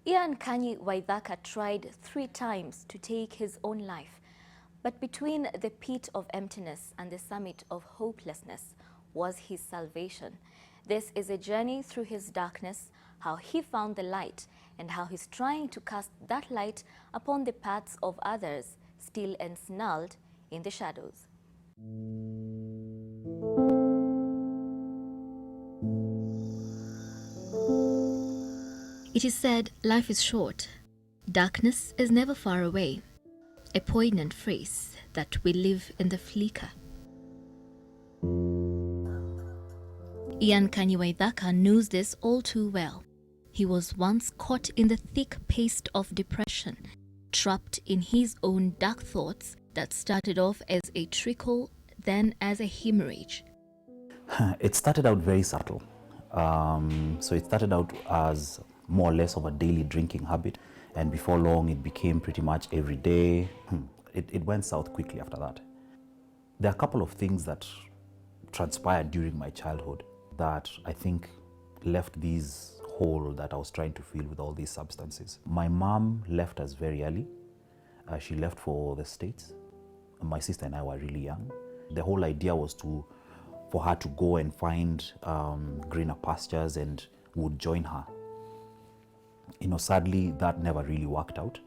Ian Kanyi Waithaka tried 3 times to take his own life, but between the pit of emptiness and the summit of hopelessness was his salvation. This is a journey through his darkness, how he found the light, and how he's trying to cast that light upon the paths of others still ensnarled in the shadows. It is said life is short. Darkness is never far away. A poignant phrase that we live in the flicker. Ian Kanyi Waithaka knows this all too well. He was once caught in the thick paste of depression, trapped in his own dark thoughts that started off as a trickle, then as a hemorrhage. It started out very subtle. So it started out as more or less of a daily drinking habit, and before long it became pretty much every day. It went south quickly after that. There are a couple of things that transpired during my childhood that I think left this hole that I was trying to fill with all these substances. My mom left us very early. She left for the States. My sister and I were really young. The whole idea was for her to go and find greener pastures, and would join her. Sadly, that never really worked out.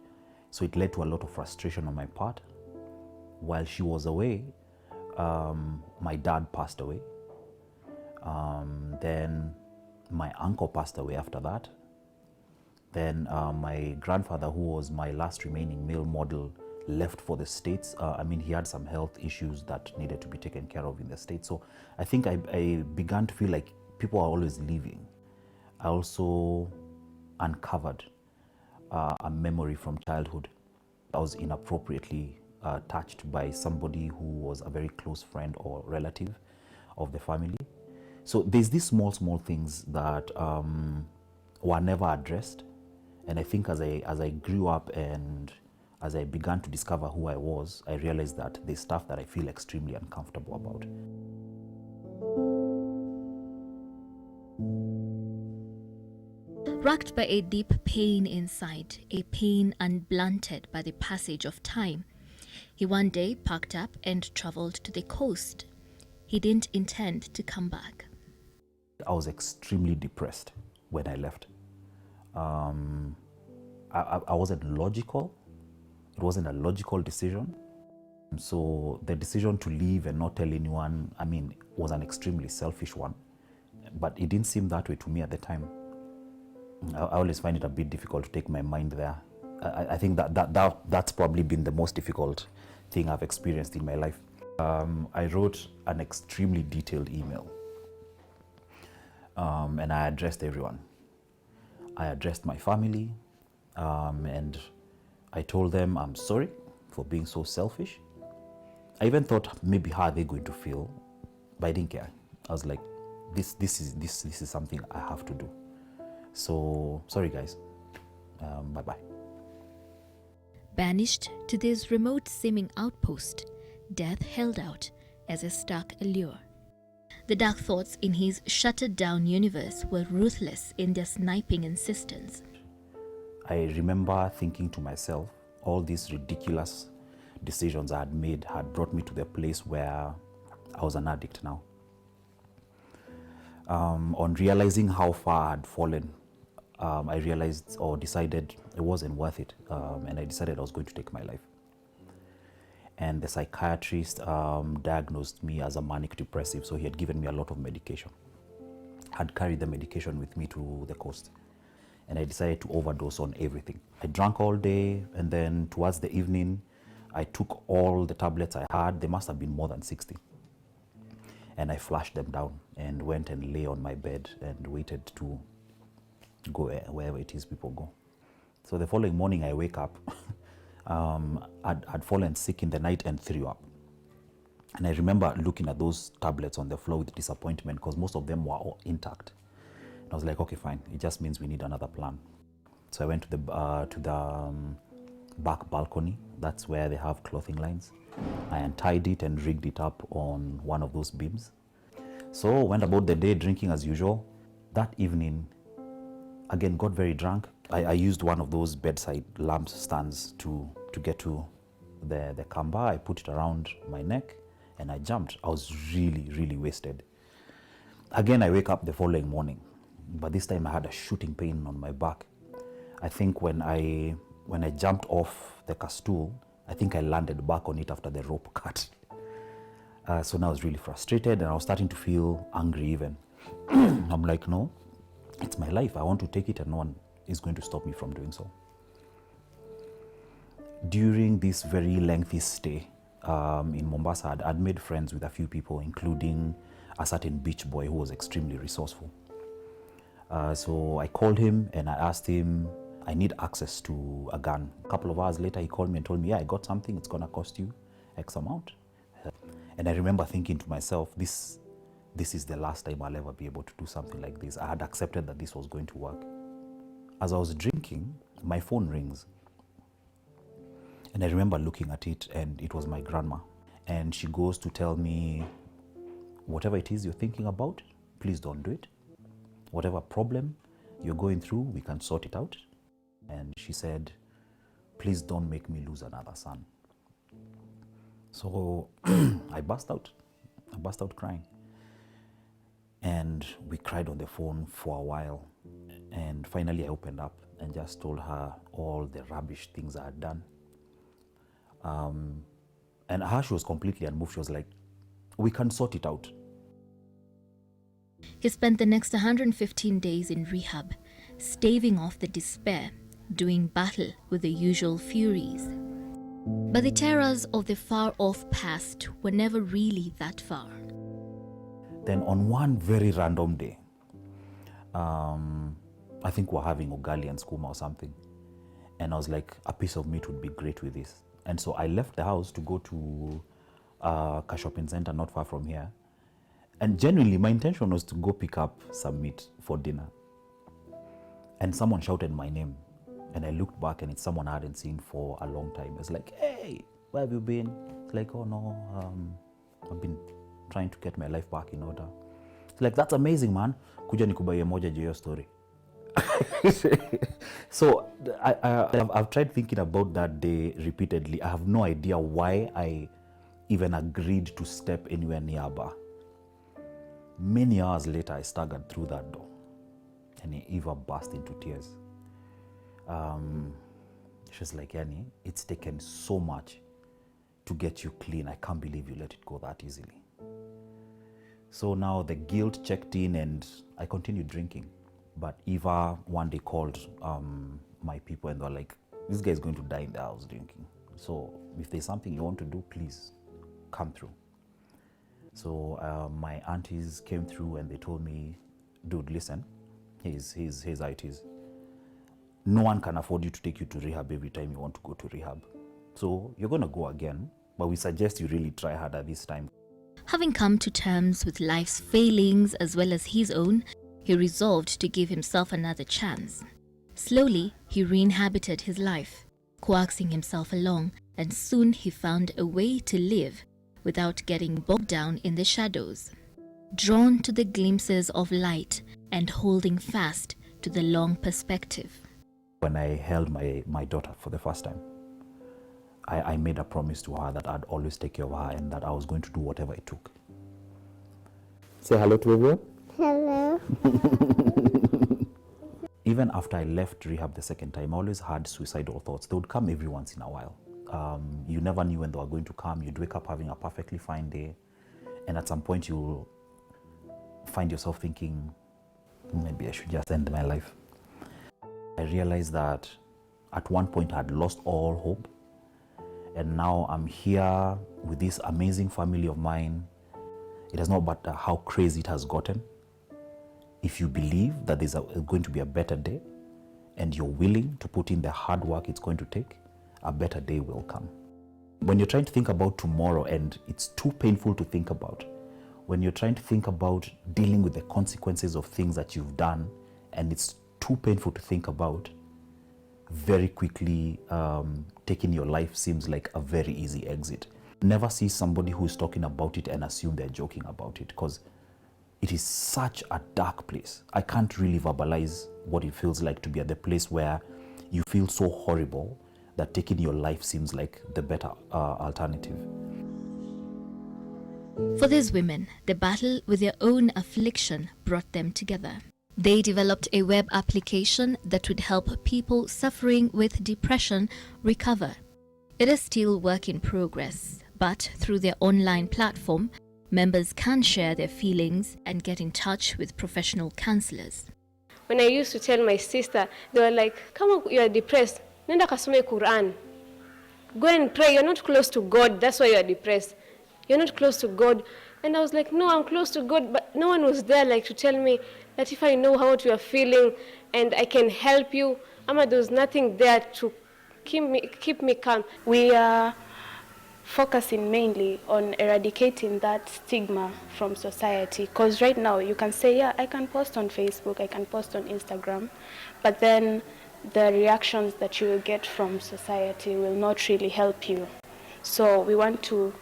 So it led to a lot of frustration on my part. While she was away, my dad passed away. Then my uncle passed away after that. Then my grandfather, who was my last remaining male model, left for the States. He had some health issues that needed to be taken care of in the States. So I think I began to feel like people are always leaving. I also uncovered a memory from childhood. I was inappropriately touched by somebody who was a very close friend or relative of the family. So there's these small things that were never addressed. And I think as I grew up and as I began to discover who I was, I realized that there's stuff that I feel extremely uncomfortable about. Racked by a deep pain inside, a pain unblunted by the passage of time, he one day packed up and traveled to the coast. He didn't intend to come back. I was extremely depressed when I left. I wasn't logical. It wasn't a logical decision. So the decision to leave and not tell anyone, was an extremely selfish one. But it didn't seem that way to me at the time. I always find it a bit difficult to take my mind there. I think that's probably been the most difficult thing I've experienced in my life. I wrote an extremely detailed email. And I addressed everyone. I addressed my family, and I told them I'm sorry for being so selfish. I even thought maybe how are they going to feel, but I didn't care. I was like, this is something I have to do. So sorry guys, bye-bye. Banished to this remote-seeming outpost, death held out as a stark allure. The dark thoughts in his shuttered-down universe were ruthless in their sniping insistence. I remember thinking to myself, all these ridiculous decisions I had made had brought me to the place where I was an addict now. On realizing how far I had fallen, I realized or decided it wasn't worth it, and I decided I was going to take my life. And the psychiatrist diagnosed me as a manic depressive, so he had given me a lot of medication. I had carried the medication with me to the coast, and I decided to overdose on everything. I drank all day, and then towards the evening, I took all the tablets I had. There must have been more than 60. And I flushed them down and went and lay on my bed and waited to go wherever it is people go. So the following morning I wake up, I'd fallen sick in the night and threw up. And I remember looking at those tablets on the floor with disappointment because most of them were all intact. And I was like, okay, fine. It just means we need another plan. So I went to the back balcony. That's where they have clothing lines. I untied it and rigged it up on one of those beams. So went about the day drinking as usual. That evening, again, got very drunk. I used one of those bedside lamp stands to get to the kamba. I put it around my neck and I jumped. I was really, really wasted. Again, I wake up the following morning, but this time I had a shooting pain on my back. I think when I jumped off the stool, I think I landed back on it after the rope cut. So now I was really frustrated and I was starting to feel angry even. I'm like, no, it's my life. I want to take it and no one is going to stop me from doing so. During this very lengthy stay in Mombasa, I'd made friends with a few people, including a certain beach boy who was extremely resourceful. So I called him and I asked him, I need access to a gun. A couple of hours later, he called me and told me, yeah, I got something. It's going to cost you X amount. And I remember thinking to myself, this is the last time I'll ever be able to do something like this. I had accepted that this was going to work. As I was drinking, my phone rings. And I remember looking at it and it was my grandma. And she goes to tell me, whatever it is you're thinking about, please don't do it. Whatever problem you're going through, we can sort it out. And she said, please don't make me lose another son. So I burst out crying. And we cried on the phone for a while. And finally I opened up and just told her all the rubbish things I had done. And her, she was completely unmoved. She was like, we can sort it out. He spent the next 115 days in rehab, staving off the despair, doing battle with the usual furies. But the terrors of the far-off past were never really that far. Then on one very random day, I think we're having ugali and skuma or something. And I was like, a piece of meat would be great with this. And so I left the house to go to a shopping center not far from here. And genuinely, my intention was to go pick up some meat for dinner. And someone shouted my name. And I looked back and it's someone I hadn't seen for a long time. It's like, hey, where have you been? It's like, oh no, I've been trying to get my life back in order. It's like, that's amazing, man. Kuja nikubaye moja juu ya story. So I've tried thinking about that day repeatedly. I have no idea why I even agreed to step anywhere near a bar. Many hours later, I staggered through that door and Eva burst into tears. She's like, Yani, it's taken so much to get you clean. I can't believe you let it go that easily. So now the guilt checked in and I continued drinking. But Eva one day called my people and they were like, this guy is going to die in the house drinking. So if there's something you want to do, please come through. So my aunties came through and they told me, dude, listen, here's how it is. No one can afford you to take you to rehab every time you want to go to rehab. So you're going to go again, but we suggest you really try harder this time. Having come to terms with life's failings as well as his own, he resolved to give himself another chance. Slowly, he re-inhabited his life, coaxing himself along, and soon he found a way to live without getting bogged down in the shadows, drawn to the glimpses of light and holding fast to the long perspective. When I held my daughter for the first time, I made a promise to her that I'd always take care of her and that I was going to do whatever it took. Say hello to everyone. Hello. Even after I left rehab the second time, I always had suicidal thoughts. They would come every once in a while. You never knew when they were going to come. You'd wake up having a perfectly fine day. And at some point you'll find yourself thinking, maybe I should just end my life. I realized that at one point I had lost all hope. And now I'm here with this amazing family of mine. It does not matter how crazy it has gotten. If you believe that there's going to be a better day and you're willing to put in the hard work it's going to take, a better day will come. When you're trying to think about tomorrow and it's too painful to think about, when you're trying to think about dealing with the consequences of things that you've done and it's too painful to think about, very quickly taking your life seems like a very easy exit. Never see somebody who's talking about it and assume they're joking about it, because it is such a dark place. I can't really verbalize what it feels like to be at the place where you feel so horrible that taking your life seems like the better alternative. For these women, the battle with their own affliction brought them together. They developed a web application that would help people suffering with depression recover. It is still work in progress, but through their online platform, members can share their feelings and get in touch with professional counselors. When I used to tell my sister, they were like, come on, you are depressed. Nenda kasome Quran. Go and pray. You're not close to God. That's why you're depressed. You're not close to God. And I was like, no, I'm close to God. But no one was there like to tell me that if I know how you are feeling and I can help you, Ama, there was nothing there to keep me calm. We are focusing mainly on eradicating that stigma from society, because right now you can say, yeah, I can post on Facebook, I can post on Instagram, but then the reactions that you will get from society will not really help you. So we want to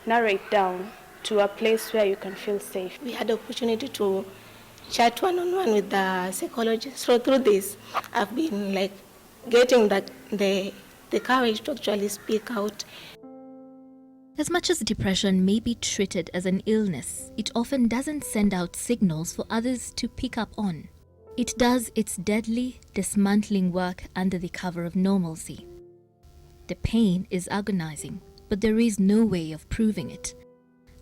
narrow it down to a place where you can feel safe. We had the opportunity to chat one-on-one with the psychologist. So through this, I've been like getting the courage to actually speak out. As much as depression may be treated as an illness, it often doesn't send out signals for others to pick up on. It does its deadly, dismantling work under the cover of normalcy. The pain is agonizing, but there is no way of proving it.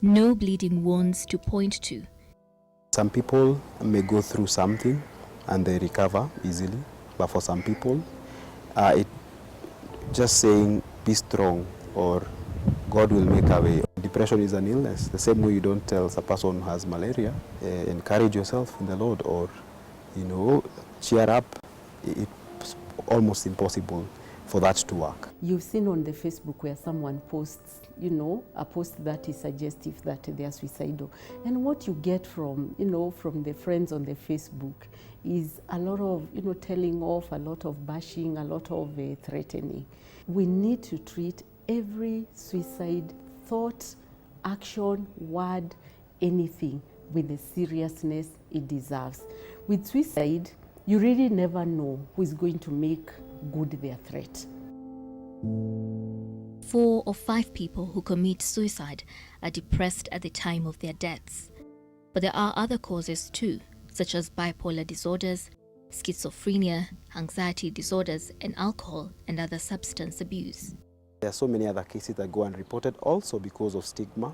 No bleeding wounds to point to. Some people may go through something and they recover easily, but for some people, it just saying be strong or God will make a way. Depression is an illness. The same way you don't tell a person who has malaria, encourage yourself in the Lord, or cheer up. It's almost impossible for that to work. You've seen on the Facebook where someone posts, a post that is suggestive that they are suicidal. And what you get from, from the friends on the Facebook is a lot of, telling off, a lot of bashing, a lot of threatening. We need to treat every suicide thought, action, word, anything with the seriousness it deserves. With suicide, you really never know who is going to make good their threat. 4 or 5 people who commit suicide are depressed at the time of their deaths. But there are other causes too, such as bipolar disorders, schizophrenia, anxiety disorders, and alcohol and other substance abuse. There are so many other cases that go unreported also because of stigma.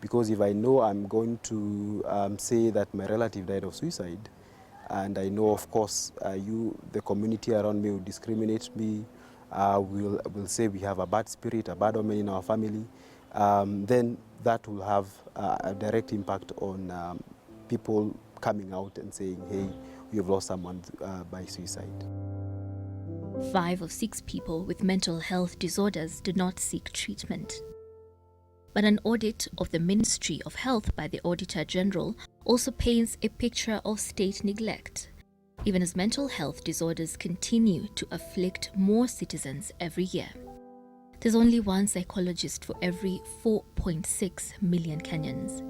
Because if I know I'm going to say that my relative died of suicide, and I know, of course, the community around me will discriminate me, will say we have a bad spirit, a bad omen in our family, then that will have a direct impact on people coming out and saying, hey, we have lost someone by suicide. 5 of 6 people with mental health disorders do not seek treatment. But an audit of the Ministry of Health by the Auditor General also paints a picture of state neglect, even as mental health disorders continue to afflict more citizens every year. There's only one psychologist for every 4.6 million Kenyans.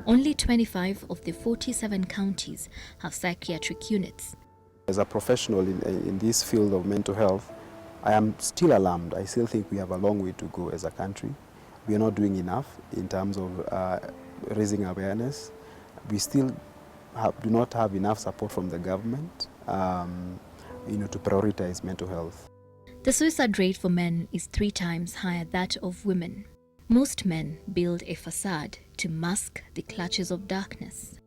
Only 25 of the 47 counties have psychiatric units. As a professional in this field of mental health, I am still alarmed. I still think we have a long way to go as a country. We are not doing enough in terms of raising awareness. We still do not have enough support from the government to prioritize mental health. The suicide rate for men is 3 times higher than that of women. Most men build a facade to mask the clutches of darkness.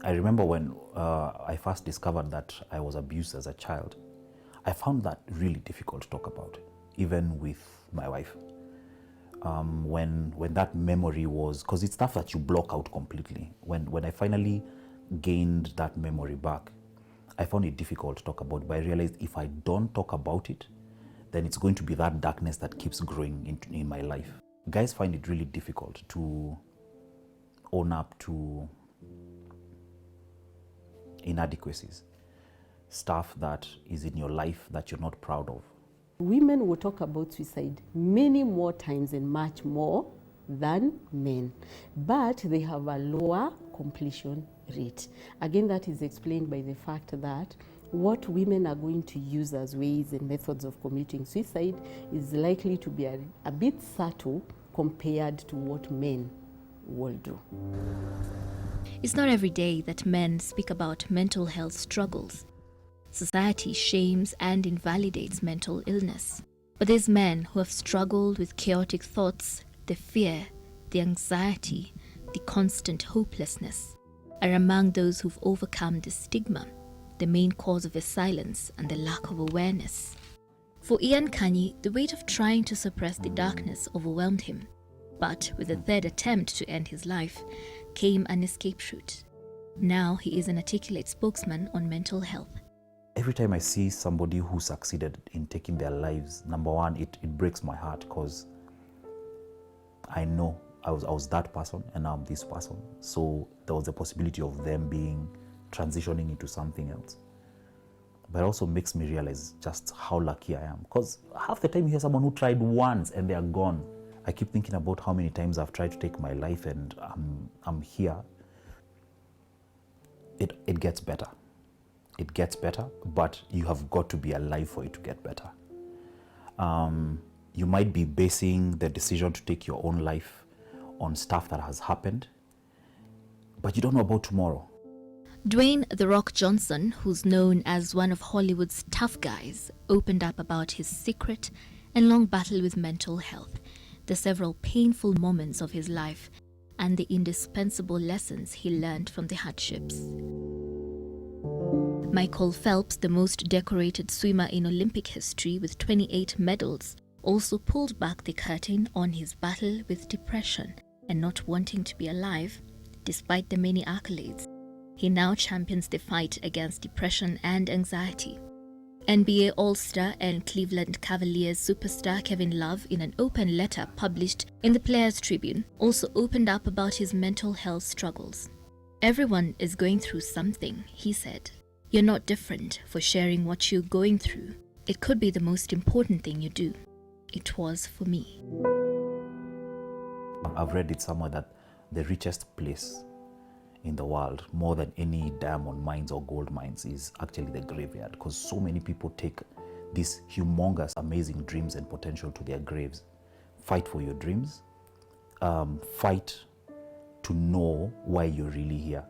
I remember when I first discovered that I was abused as a child, I found that really difficult to talk about, even with my wife. When that memory was, because it's stuff that you block out completely. When I finally gained that memory back, I found it difficult to talk about, but I realized if I don't talk about it, then it's going to be that darkness that keeps growing in my life. Guys find it really difficult to own up to inadequacies, stuff that is in your life that you're not proud of. Women will talk about suicide many more times and much more than men, but they have a lower completion rate. Again, that is explained by the fact that what women are going to use as ways and methods of committing suicide is likely to be a bit subtle compared to what men will do. It's not every day that men speak about mental health struggles. Society shames and invalidates mental illness. But these men who have struggled with chaotic thoughts, the fear, the anxiety, the constant hopelessness, are among those who've overcome the stigma, the main cause of his silence and the lack of awareness. For Ian Kanyi, the weight of trying to suppress the darkness overwhelmed him. But with the third attempt to end his life came an escape route. Now he is an articulate spokesman on mental health. Every time I see somebody who succeeded in taking their lives, number one, it breaks my heart, because I know I was that person and now I'm this person. So there was a possibility of them transitioning into something else. But it also makes me realize just how lucky I am, because half the time you hear someone who tried once and they are gone. I keep thinking about how many times I've tried to take my life and I'm here. It gets better. It gets better, but you have got to be alive for it to get better. You might be basing the decision to take your own life on stuff that has happened, but you don't know about tomorrow. Dwayne "The Rock" Johnson, who's known as one of Hollywood's tough guys, opened up about his secret and long battle with mental health, the several painful moments of his life, and the indispensable lessons he learned from the hardships. Michael Phelps, the most decorated swimmer in Olympic history with 28 medals, also pulled back the curtain on his battle with depression and not wanting to be alive, despite the many accolades. He now champions the fight against depression and anxiety. NBA All-Star and Cleveland Cavaliers superstar Kevin Love, in an open letter published in the Players Tribune, also opened up about his mental health struggles. "Everyone is going through something," he said. "You're not different for sharing what you're going through. It could be the most important thing you do. It was for me." I've read it somewhere that the richest place in the world, more than any diamond mines or gold mines, is actually the graveyard, because so many people take these humongous, amazing dreams and potential to their graves. Fight for your dreams. Fight to know why you're really here.